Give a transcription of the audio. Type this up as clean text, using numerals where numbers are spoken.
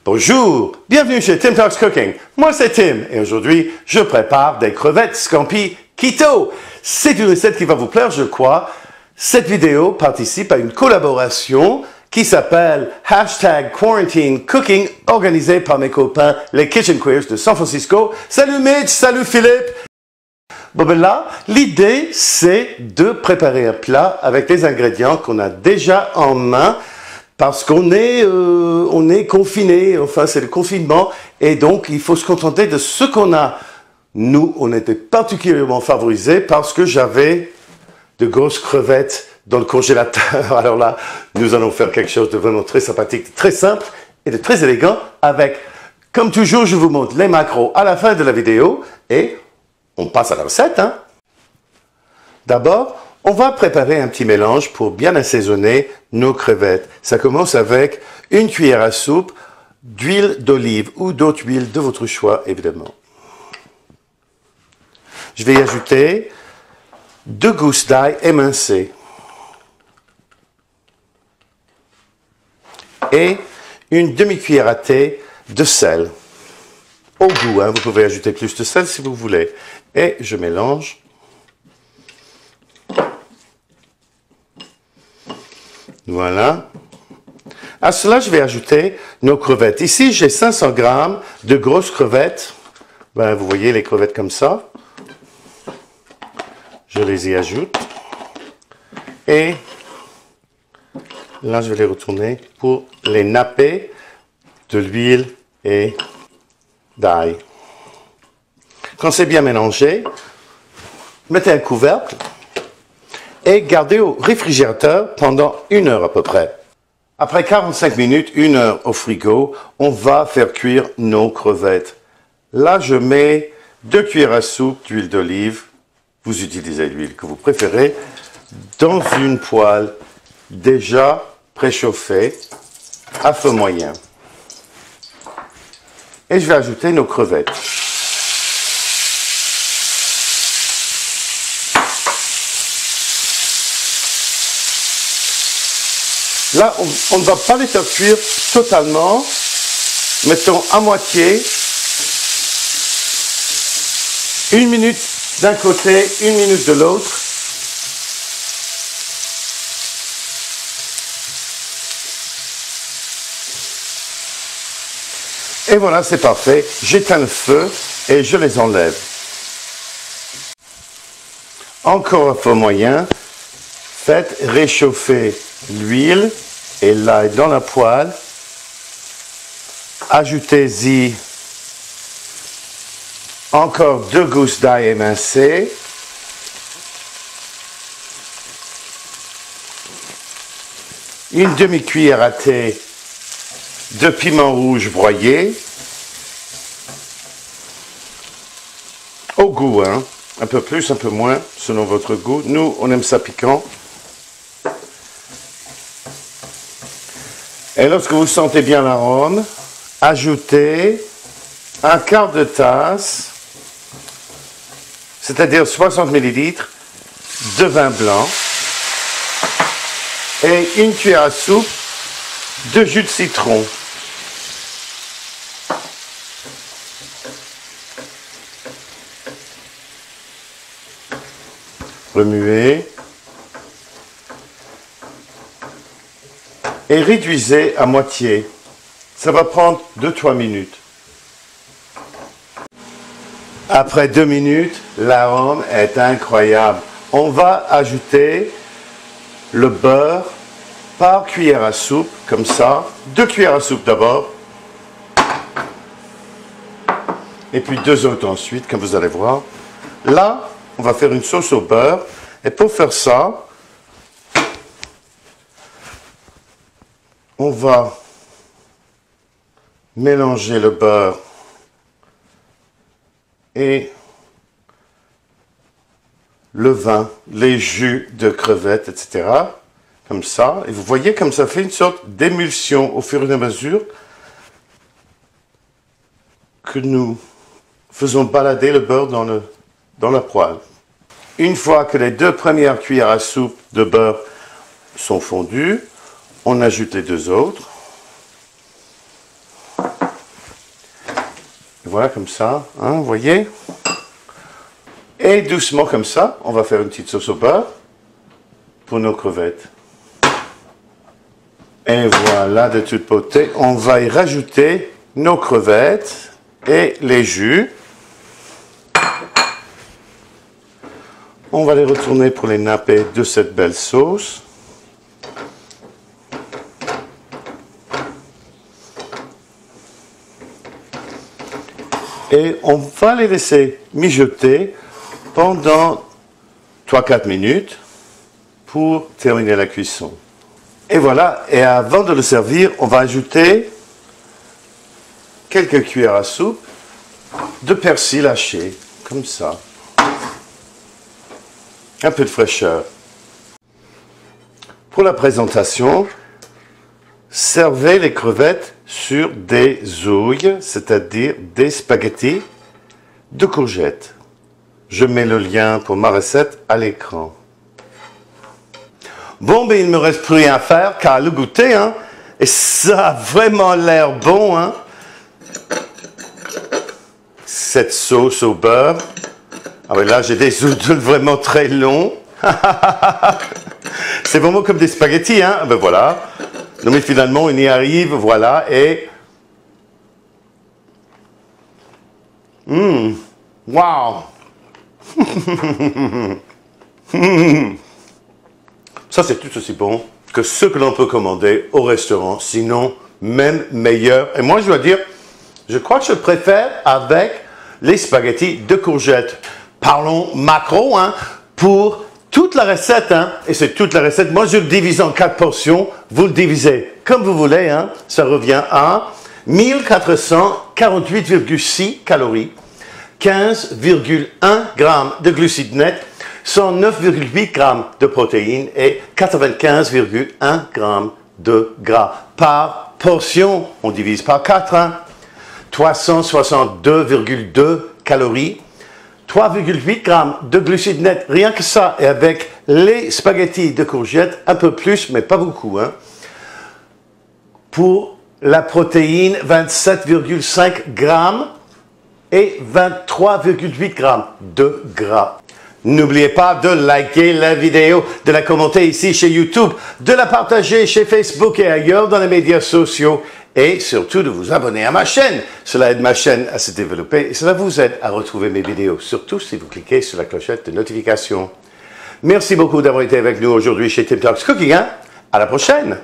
Bonjour, bienvenue chez Tim Talks Cooking. Moi c'est Tim et aujourd'hui je prépare des crevettes scampi keto. C'est une recette qui va vous plaire, je crois. Cette vidéo participe à une collaboration qui s'appelle #Quarantine Cooking, organisée par mes copains les Kitchen Queers de San Francisco. Salut Mitch, salut Philippe. Bon ben là, l'idée c'est de préparer un plat avec des ingrédients qu'on a déjà en main. Parce qu'on est confiné, enfin c'est le confinement, et donc il faut se contenter de ce qu'on a. Nous, on était particulièrement favorisés parce que j'avais de grosses crevettes dans le congélateur. Alors là, nous allons faire quelque chose de vraiment très sympathique, très simple et de très élégant avec, comme toujours, je vous montre les macros à la fin de la vidéo et on passe à la recette. Hein. D'abord, on va préparer un petit mélange pour bien assaisonner nos crevettes. Ça commence avec une cuillère à soupe d'huile d'olive ou d'autres huiles de votre choix, évidemment. Je vais y ajouter 2 gousses d'ail émincées et une demi-cuillère à thé de sel. Au goût, hein, vous pouvez ajouter plus de sel si vous voulez. Et je mélange. Voilà. À cela, je vais ajouter nos crevettes. Ici, j'ai 500 grammes de grosses crevettes. Ben, vous voyez les crevettes comme ça. Je les y ajoute. Et là, je vais les retourner pour les napper de l'huile et d'ail. Quand c'est bien mélangé, mettez un couvercle. Et gardez au réfrigérateur pendant 1 heure à peu près. Après 45 minutes, 1 heure au frigo, on va faire cuire nos crevettes. Là, je mets 2 cuillères à soupe d'huile d'olive, vous utilisez l'huile que vous préférez, dans une poêle déjà préchauffée à feu moyen. Et je vais ajouter nos crevettes. Là, on ne va pas les faire cuire totalement. Mettons à moitié. 1 minute d'un côté, 1 minute de l'autre. Et voilà, c'est parfait. J'éteins le feu et je les enlève. Encore à feu moyen. Faites réchauffer l'huile et l'ail dans la poêle. Ajoutez-y encore 2 gousses d'ail émincées. Une demi-cuillère à thé de piment rouge broyé. Au goût, hein. Un peu plus, un peu moins, selon votre goût. Nous, on aime ça piquant. Et lorsque vous sentez bien l'arôme, ajoutez 1/4 de tasse, c'est-à-dire 60 ml de vin blanc et 1 cuillère à soupe de jus de citron. Remuez. Et réduisez à moitié. Ça va prendre 2-3 minutes. Après 2 minutes, l'arôme est incroyable. On va ajouter le beurre par cuillère à soupe, comme ça. 2 cuillères à soupe d'abord. Et puis 2 autres ensuite, comme vous allez voir. Là, on va faire une sauce au beurre. Et pour faire ça, on va mélanger le beurre et le vin, les jus de crevettes, etc. Comme ça. Et vous voyez comme ça fait une sorte d'émulsion au fur et à mesure que nous faisons balader le beurre dans la poêle. Une fois que les 2 premières cuillères à soupe de beurre sont fondues, on ajoute les 2 autres. voilà, comme ça, hein, vous voyez. Et doucement comme ça, on va faire une petite sauce au beurre pour nos crevettes. Et voilà, de toute beauté, on va y rajouter nos crevettes et les jus. On va les retourner pour les napper de cette belle sauce. Et on va les laisser mijoter pendant 3-4 minutes pour terminer la cuisson. Et voilà, et avant de le servir, on va ajouter quelques cuillères à soupe de persil haché, comme ça. Un peu de fraîcheur. Pour la présentation, servez les crevettes sur des ouilles, c'est-à-dire des spaghettis de courgettes. Je mets le lien pour ma recette à l'écran. Bon, ben il ne me reste plus rien à faire qu'à le goûter, hein. Et ça a vraiment l'air bon, hein. Cette sauce au beurre. Ah oui, là, j'ai des œufs vraiment très longs. C'est vraiment comme des spaghettis, hein. Ben voilà. Non, mais finalement, on y arrive, voilà, et... Wow. Ça, c'est tout aussi bon que ce que l'on peut commander au restaurant, sinon même meilleur. Et moi, je dois dire, je crois que je préfère avec les spaghettis de courgettes. Parlons macro, hein, pour toute la recette, hein, et c'est toute la recette. Moi, je le divise en 4 portions. Vous le divisez comme vous voulez, hein. Ça revient à 1448,6 calories, 15,1 grammes de glucides nets, 109,8 grammes de protéines et 95,1 grammes de gras par portion. On divise par 4, hein. 362,2 calories, 3,8 grammes de glucides nets, rien que ça, et avec les spaghettis de courgettes, un peu plus, mais pas beaucoup, hein. Pour la protéine, 27,5 grammes et 23,8 grammes de gras. N'oubliez pas de liker la vidéo, de la commenter ici chez YouTube, de la partager chez Facebook et ailleurs dans les médias sociaux et surtout de vous abonner à ma chaîne. Cela aide ma chaîne à se développer et cela vous aide à retrouver mes vidéos, surtout si vous cliquez sur la clochette de notification. Merci beaucoup d'avoir été avec nous aujourd'hui chez Tim Talks Cooking. Hein? À la prochaine!